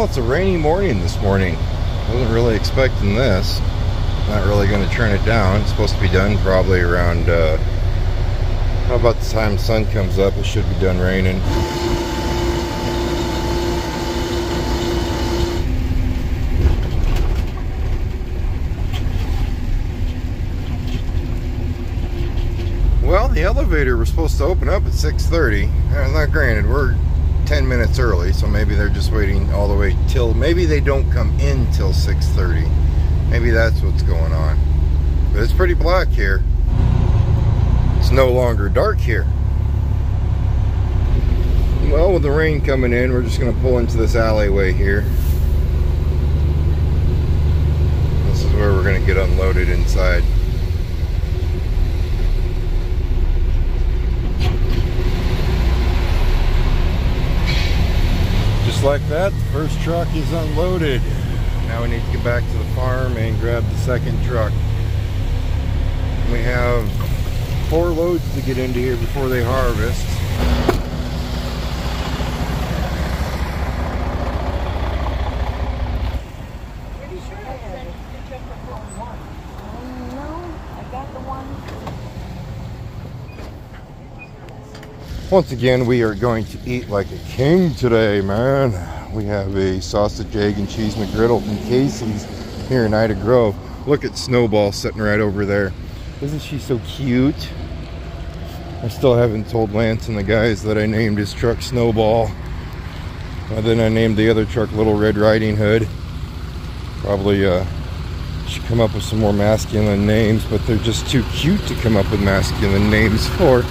it's a rainy morning this morning. Wasn't really expecting this. Not really going to turn it down. It's supposed to be done probably around, how about the time the sun comes up, it should be done raining. Well, the elevator was supposed to open up at 6:30. Now, granted, we're 10 minutes early, so maybe they're just waiting all the way till, maybe they don't come in till 6:30. Maybe that's what's going on. But it's pretty black here. It's no longer dark here. Well, with the rain coming in, we're just going to pull into this alleyway here. This is where we're going to get unloaded inside. Just like that, the first truck is unloaded. Now we need to get back to the farm and grab the second truck. We have 4 loads to get into here before they harvest. Pretty sure I said you took the wrong one. No, I got the one. Once again, we are going to eat like a king today, man. We have a sausage, egg, and cheese McGriddle from Casey's here in Ida Grove. Look at Snowball sitting right over there. Isn't she so cute? I still haven't told Lance and the guys that I named his truck Snowball. And then I named the other truck Little Red Riding Hood. Probably should come up with some more masculine names, but they're just too cute to come up with masculine names for.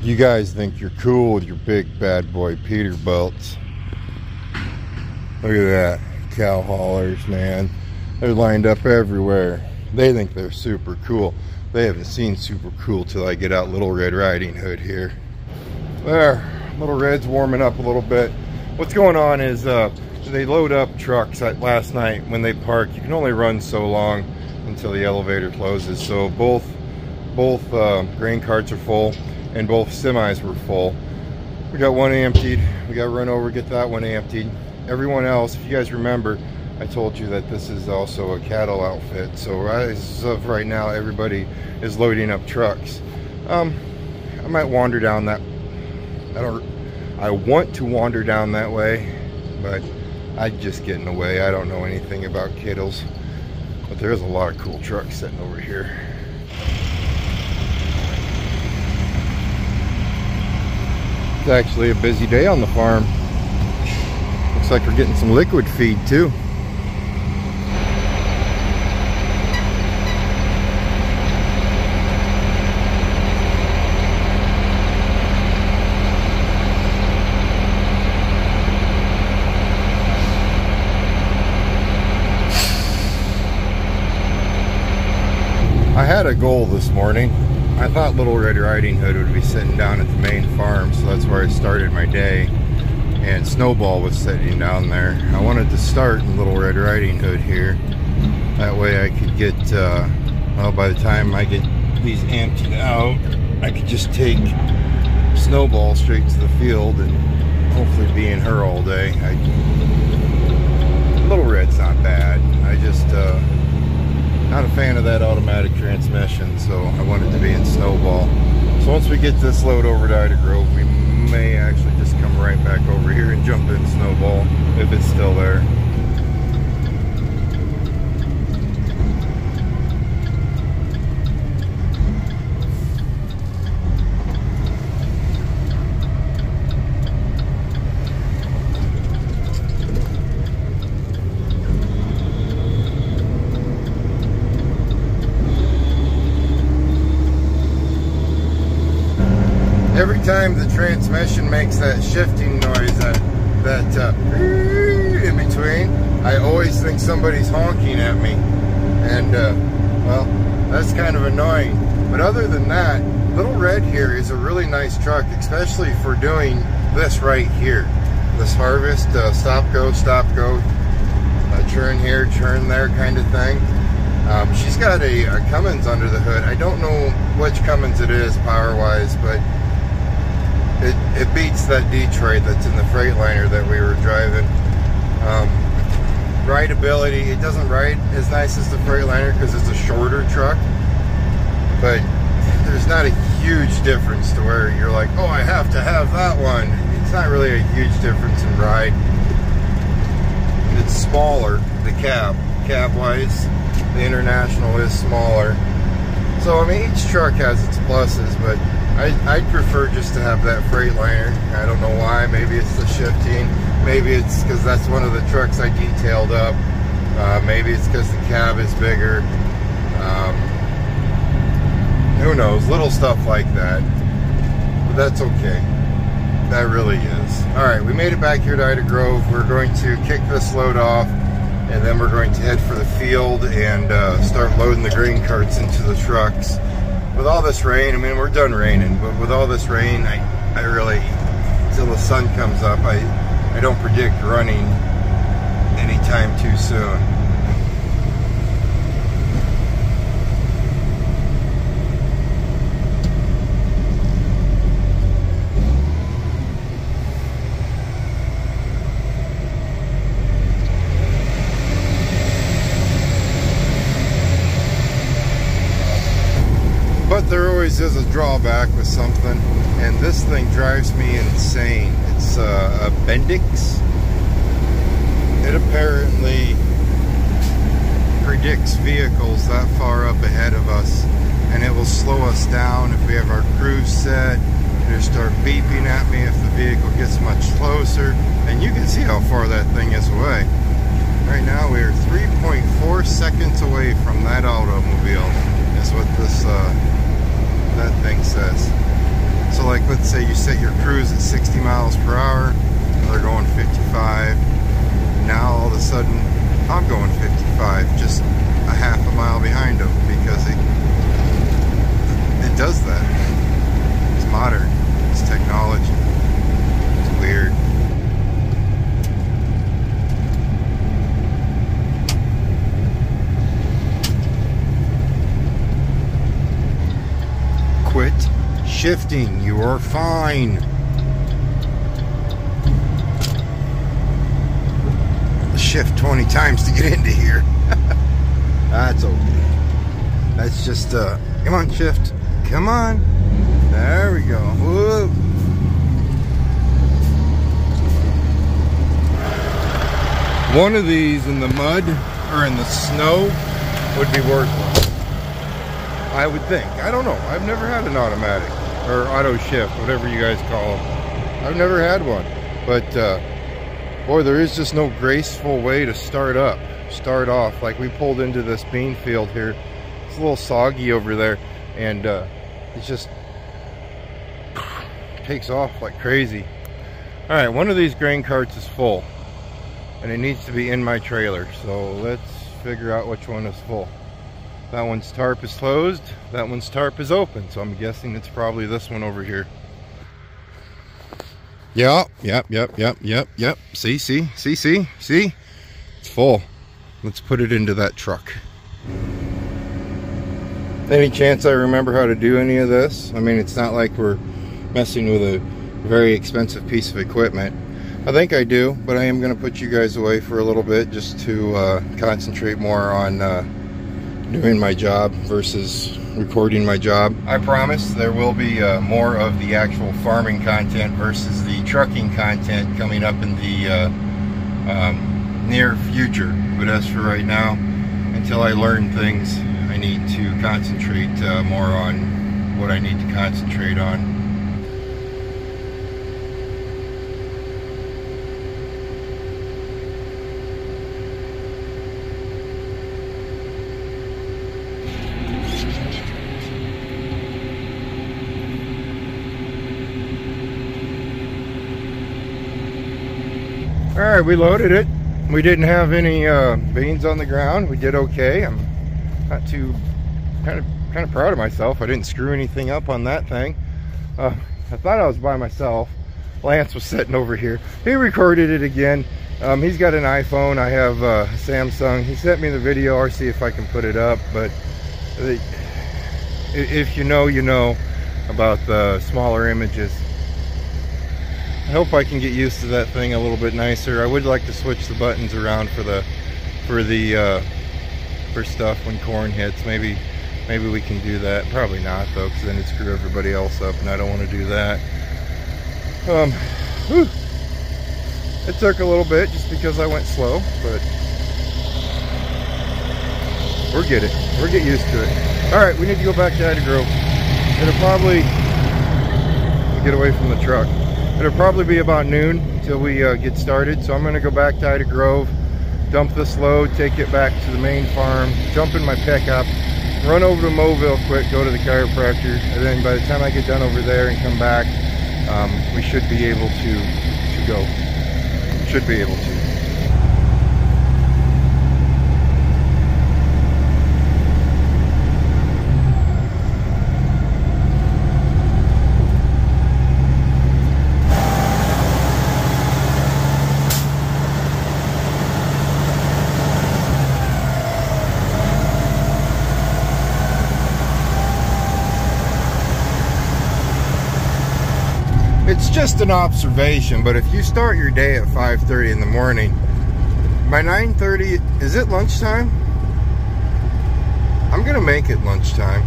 You guys think you're cool with your big bad boy Peterbilts. Look at that. Cow haulers, man. They're lined up everywhere. They think they're super cool. They haven't seen super cool till I get out Little Red Riding Hood here. There. Little Red's warming up a little bit. What's going on is they load up trucks last night when they park. You can only run so long until the elevator closes. So both grain carts are full. And both semis were full. We got one emptied. We got to run over, get that one emptied. Everyone else, if you guys remember, I told you that this is also a cattle outfit. So as of right now, everybody is loading up trucks. I might wander down that. I want to wander down that way, but I'd just get in the way. I don't know anything about kittles, but there's a lot of cool trucks sitting over here. It's actually a busy day on the farm. Looks like we're getting some liquid feed too. I had a goal this morning. I thought Little Red Riding Hood would be sitting down at the main farm, so that's where I started my day. And Snowball was sitting down there. I wanted to start in Little Red Riding Hood here. That way I could get, well, by the time I get these emptied out, I could just take Snowball straight to the field and hopefully be in her all day. Little Red's not bad. I just, not a fan of that automatic transmission, so I wanted to be in Snowball. So once we get this load over to Ida Grove, we may actually just come right back over here and jump in Snowball if it's still there. Every time the transmission makes that shifting noise, that in between, I always think somebody's honking at me, and well, that's kind of annoying. But other than that, Little Red here is a really nice truck, especially for doing this right here, this harvest, stop go, churn here, churn there kind of thing. She's got a Cummins under the hood. I don't know which Cummins it is power-wise, but it beats that Detroit that's in the Freightliner that we were driving. Rideability, it doesn't ride as nice as the Freightliner because it's a shorter truck, but there's not a huge difference to where you're like, oh, I have to have that one. It's not really a huge difference in ride. It's smaller, the cab-wise. The International is smaller. So, I mean, each truck has its pluses, but I'd prefer just to have that Freightliner. I don't know why. Maybe it's the shifting. Maybe it's because that's one of the trucks I detailed up. Maybe it's because the cab is bigger. Who knows? Little stuff like that. But that's okay. That really is. Alright, we made it back here to Ida Grove. We're going to kick this load off, and then we're going to head for the field and start loading the grain carts into the trucks. With all this rain, I mean, we're done raining, but with all this rain, I really, till the sun comes up, I don't predict running anytime too soon. But there always is a drawback with something, and this thing drives me insane. It's a Bendix. It apparently predicts vehicles that far up ahead of us, and it will slow us down if we have our cruise set. It'll start beeping at me if the vehicle gets much closer, and you can see how far that thing is away. Right now we are 3.4 seconds away from that automobile, is what this that thing says. So like, let's say you set your cruise at 60 miles per hour, they're going 55. Now all of a sudden I'm going 55, just a half a mile behind them, because it does that. It's modern, it's technology, it's weird. Quit shifting, you are fine. Shift 20 times to get into here. That's okay. That's just come on, shift, come on, there we go. Whoop. One of these in the mud or in the snow would be worthless, I would think. I don't know. I've never had an automatic or auto shift, whatever you guys call them. I've never had one. But boy, there is just no graceful way to start off. Like, we pulled into this bean field here. It's a little soggy over there, and it just takes off like crazy. All right, one of these grain carts is full, and it needs to be in my trailer. So let's figure out which one is full. That one's tarp is closed, that one's tarp is open, so I'm guessing it's probably this one over here. Yep. See? It's full. Let's put it into that truck. Any chance I remember how to do any of this? I mean, it's not like we're messing with a very expensive piece of equipment. I think I do, but I am going to put you guys away for a little bit just to concentrate more on doing my job versus recording my job. I promise there will be more of the actual farming content versus the trucking content coming up in the near future. But as for right now, until I learn things, I need to concentrate more on what I need to concentrate on. Alright, we loaded it. We didn't have any beans on the ground. We did okay. I'm not too kind of proud of myself. I didn't screw anything up on that thing. I thought I was by myself. Lance was sitting over here. He recorded it again. He's got an iPhone. I have Samsung. He sent me the video. I'll see if I can put it up. But if you know about the smaller images. I hope I can get used to that thing a little bit nicer. I would like to switch the buttons around for stuff when corn hits. Maybe we can do that. Probably not though, because then it'd screw everybody else up, and I don't want to do that. It took a little bit just because I went slow, but we'll get used to it. All right, we need to go back to Ida Grove. It'll probably get away from the truck. It'll probably be about noon until we get started. So I'm going to go back to Ida Grove, dump this load, take it back to the main farm, jump in my pickup, run over to Mobile quick, go to the chiropractor, and then by the time I get done over there and come back, we should be able to go. Should be able to. It's just an observation, but if you start your day at 5:30 in the morning, by 9:30, is it lunchtime? I'm gonna make it lunchtime.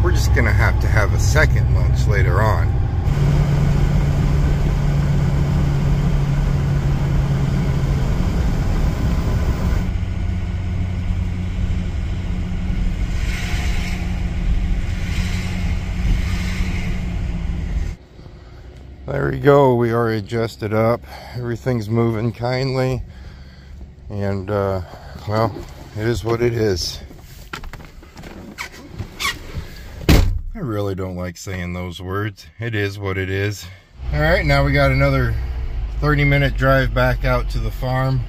We're just gonna have to have a second lunch later on. There we go, we are adjusted up. Everything's moving kindly. And, well, it is what it is. I really don't like saying those words. It is what it is. Alright, now we got another 30-minute drive back out to the farm.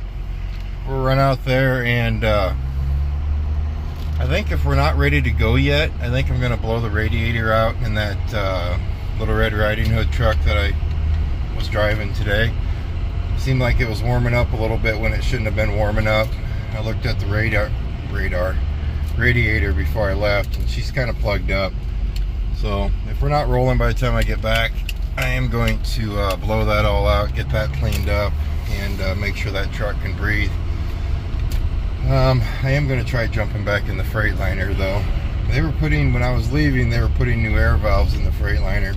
We'll run out there and, I think if we're not ready to go yet, I think I'm going to blow the radiator out in that, Little Red Riding Hood truck that I was driving today. Seemed like it was warming up a little bit when it shouldn't have been warming up. I looked at the radiator before I left, and she's kind of plugged up. So if we're not rolling by the time I get back, I am going to blow that all out, get that cleaned up, and make sure that truck can breathe. I am going to try jumping back in the Freightliner though. They were putting, when I was leaving, they were putting new air valves in the Freightliner.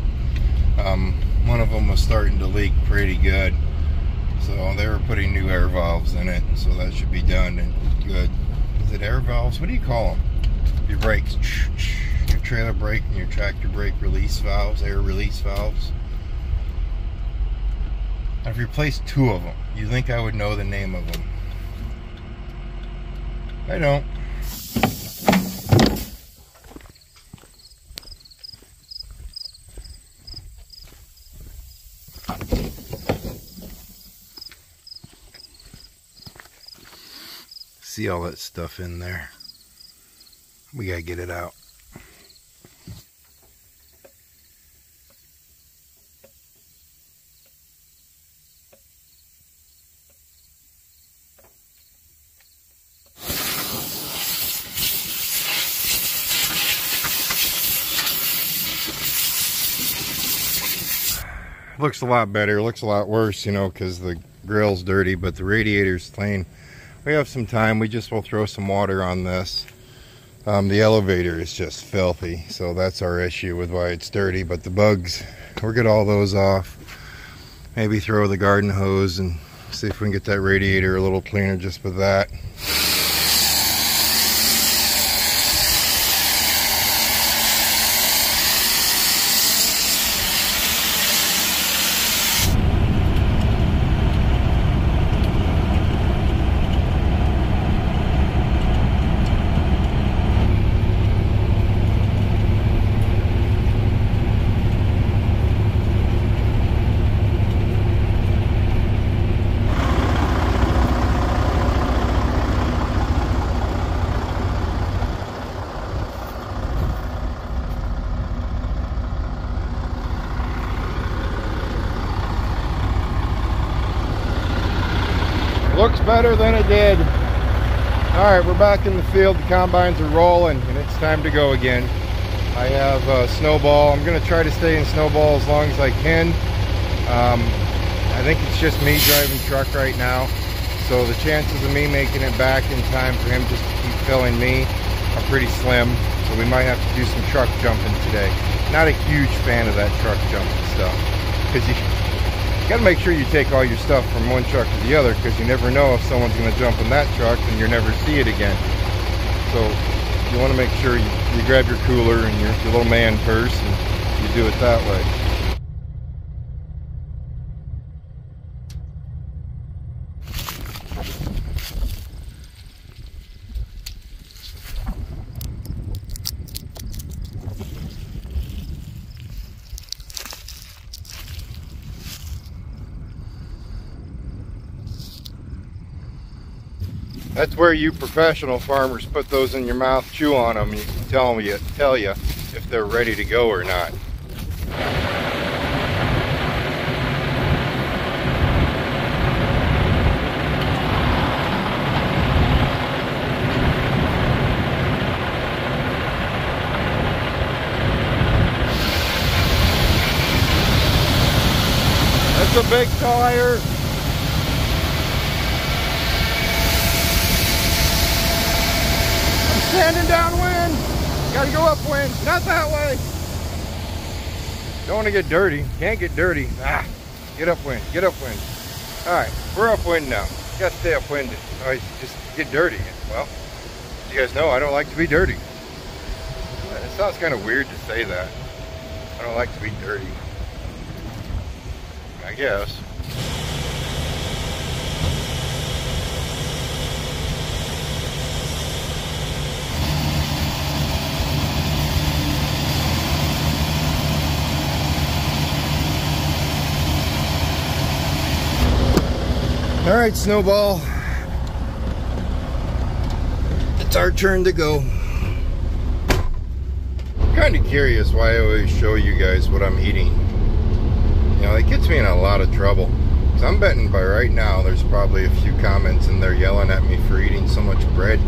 One of them was starting to leak pretty good. So they were putting new air valves in it. So that should be done and good. Is it air valves? What do you call them? Your brakes, your trailer brake and your tractor brake release valves, air release valves. I've replaced 2 of them. You think I would know the name of them? I don't. See all that stuff in there. We gotta get it out. Looks a lot better, looks a lot worse, you know, because the grill's dirty, but the radiator's clean. We have some time. We just will throw some water on this. The elevator is just filthy, so that's our issue with why it's dirty. But the bugs, we'll get all those off. Maybe throw the garden hose and see if we can get that radiator a little cleaner just with that. Looks better than it did. All right, we're back in the field. The combines are rolling, and it's time to go again. I have snowball. I'm going to try to stay in snowball as long as I can. I think it's just me driving truck right now, so the chances of me making it back in time for him just to keep filling me are pretty slim. So we might have to do some truck jumping today. Not a huge fan of that truck jumping stuff, because you got to make sure you take all your stuff from one truck to the other, because you never know if someone's going to jump in that truck and you'll never see it again. So you want to make sure you grab your cooler and your little man purse and you do it that way. That's where you professional farmers put those in your mouth, chew on them, and you can tell you if they're ready to go or not. That's a big tire. Standing downwind, gotta go upwind, not that way. Don't want to get dirty, can't get dirty. Get upwind, get upwind. All right, we're upwind now. You gotta stay upwind, otherwise just get dirty. Well, you guys know I don't like to be dirty. It sounds kind of weird to say that. I don't like to be dirty, I guess. All right, Snowball, it's our turn to go. I'm kind of curious why I always show you guys what I'm eating. You know, it gets me in a lot of trouble. So I'm betting by right now there's probably a few comments in there yelling at me for eating so much bread.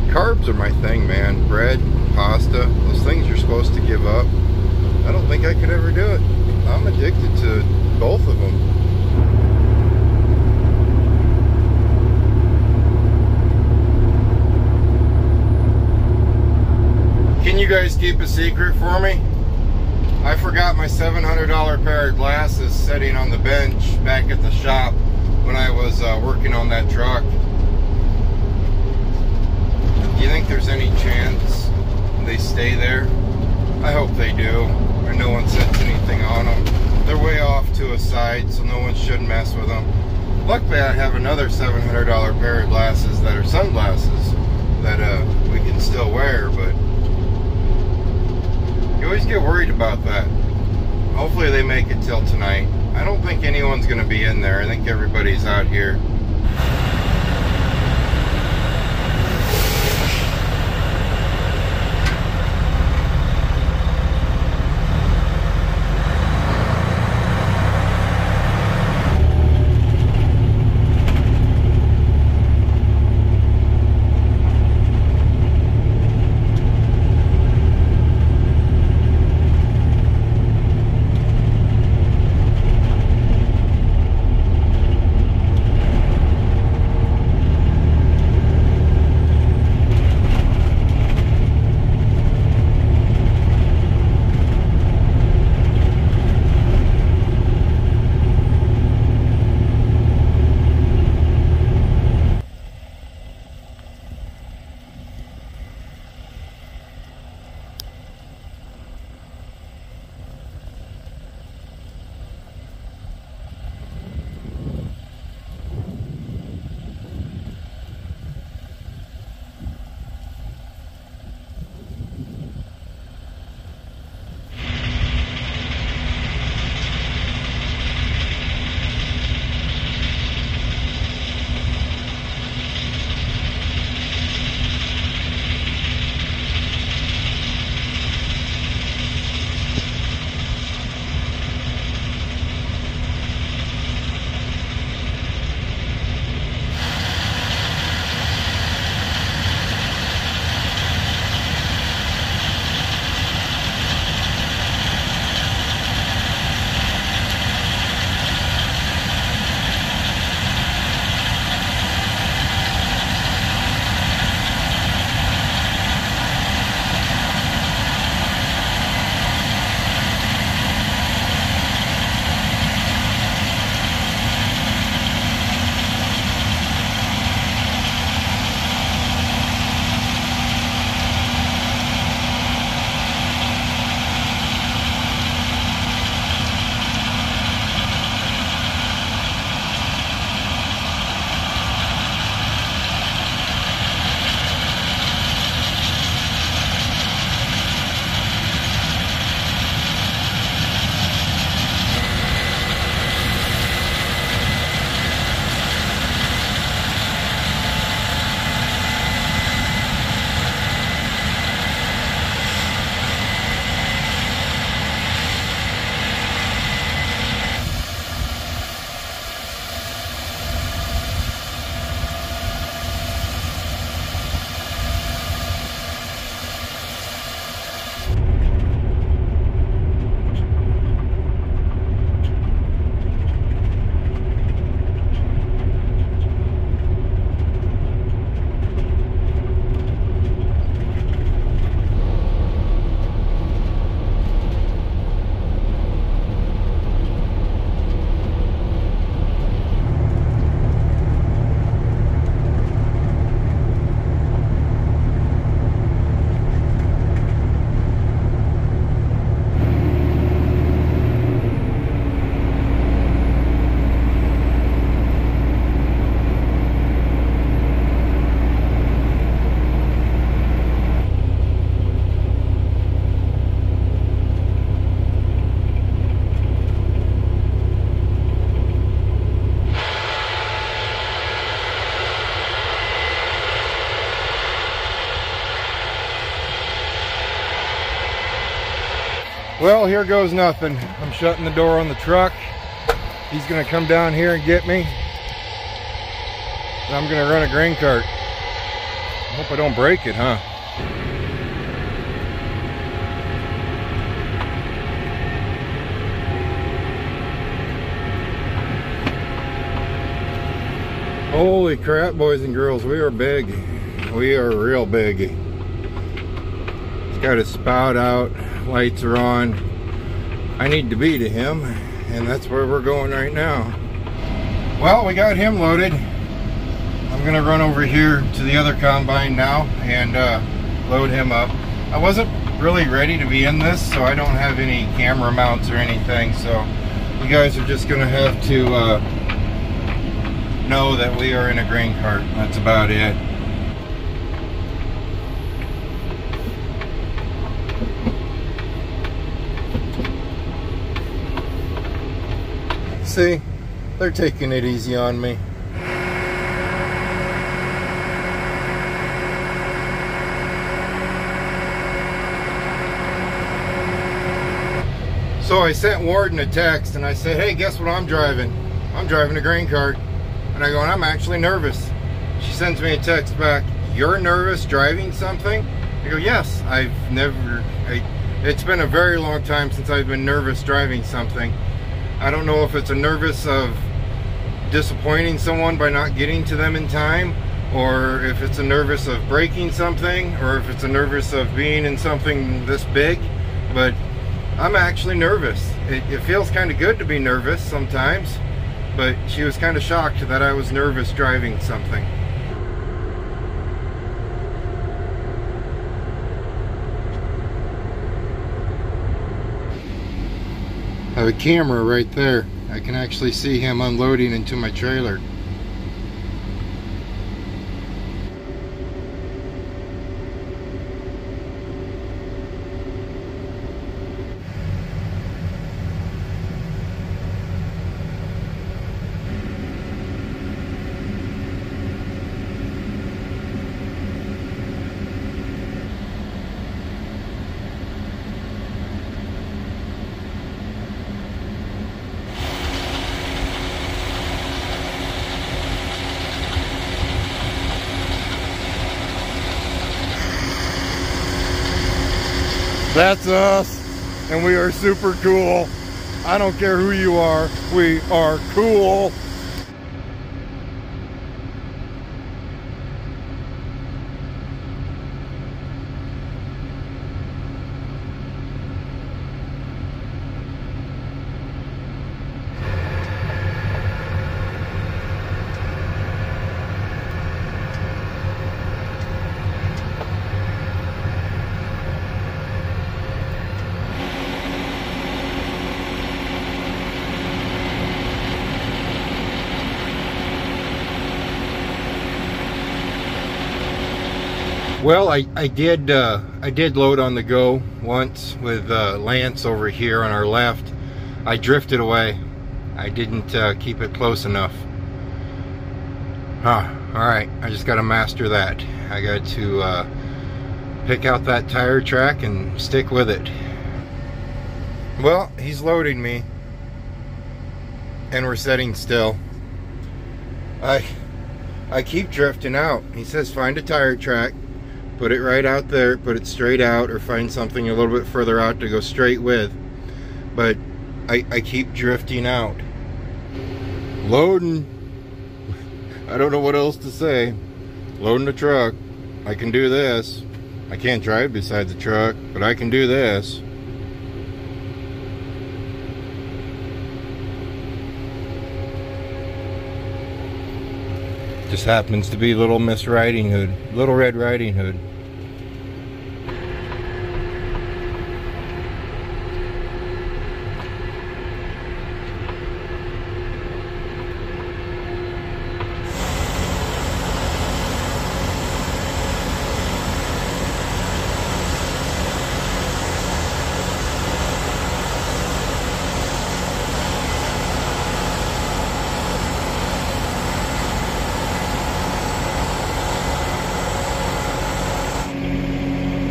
Carbs are my thing, man. Bread, pasta, those things you're supposed to give up. I don't think I could ever do it. I'm addicted to both of them. Can you guys keep a secret for me? I forgot my $700 pair of glasses sitting on the bench back at the shop when I was working on that truck. Do you think there's any chance they stay there? I hope they do, or no one sets anything on them. They're way off to a side, so no one should mess with them. Luckily, I have another $700 pair of glasses that are sunglasses that we can still wear, but you always get worried about that. Hopefully they make it till tonight. I don't think anyone's going to be in there. I think everybody's out here. Well, here goes nothing. I'm shutting the door on the truck. He's gonna come down here and get me. And I'm gonna run a grain cart. I hope I don't break it, huh? Holy crap, boys and girls, we are big. We are real big. He's got his spout out, lights are on. I need to be to him, and that's where we're going right now. Well, we got him loaded. I'm gonna run over here to the other combine now and load him up. I wasn't really ready to be in this, so I don't have any camera mounts or anything, so you guys are just gonna have to know that we are in a grain cart. That's about it. See, they're taking it easy on me. So I sent Warden a text and I said, hey, guess what I'm driving? I'm driving a grain cart. And I go, I'm actually nervous. She sends me a text back, you're nervous driving something? I go, yes, it's been a very long time since I've been nervous driving something. I don't know if it's a nervous of disappointing someone by not getting to them in time, or if it's a nervous of breaking something, or if it's a nervous of being in something this big, but I'm actually nervous. It feels kind of good to be nervous sometimes. But she was kind of shocked that I was nervous driving something. I have a camera right there. I can actually see him unloading into my trailer. That's us, and we are super cool. I don't care who you are, we are cool. Well, I did load on the go once with Lance over here on our left. I drifted away. I didn't keep it close enough. Alright, I just got to master that. I got to pick out that tire track and stick with it. Well, he's loading me. And we're sitting still. I keep drifting out. He says find a tire track. Put it right out there, put it straight out, or find something a little bit further out to go straight with. But I keep drifting out. Loading. I don't know what else to say. Loading the truck. I can do this. I can't drive beside the truck, but I can do this. Just happens to be Little Miss Riding Hood, Little Red Riding Hood.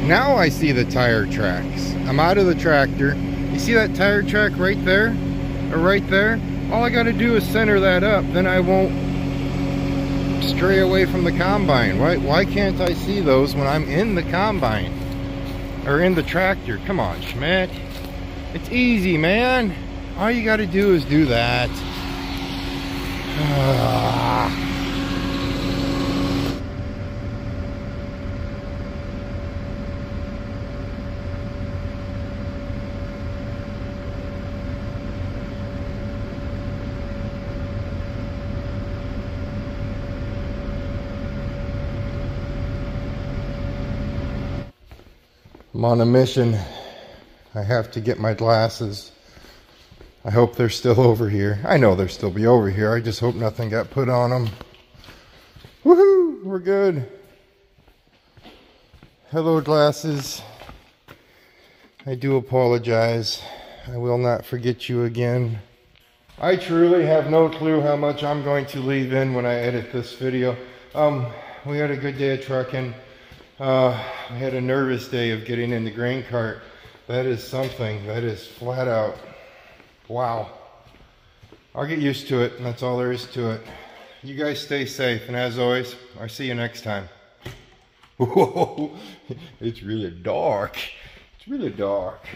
Now I see the tire tracks. I'm out of the tractor. You see that tire track right there? Or right there? All I gotta do is center that up, then I won't stray away from the combine. Why can't I see those when I'm in the combine? Or in the tractor? Come on, Schmidt. It's easy, man. All you gotta do is do that. I'm on a mission. I have to get my glasses. I hope they're still over here. I know they'll still be over here. I just hope nothing got put on them. Woohoo! We're good. Hello, glasses. I do apologize. I will not forget you again. I truly have no clue how much I'm going to leave in when I edit this video. We had a good day of trucking. I had a nervous day of getting in the grain cart. That is something. That is flat out. Wow. I'll get used to it, and that's all there is to it. You guys stay safe, and as always, I'll see you next time. Whoa, it's really dark. It's really dark.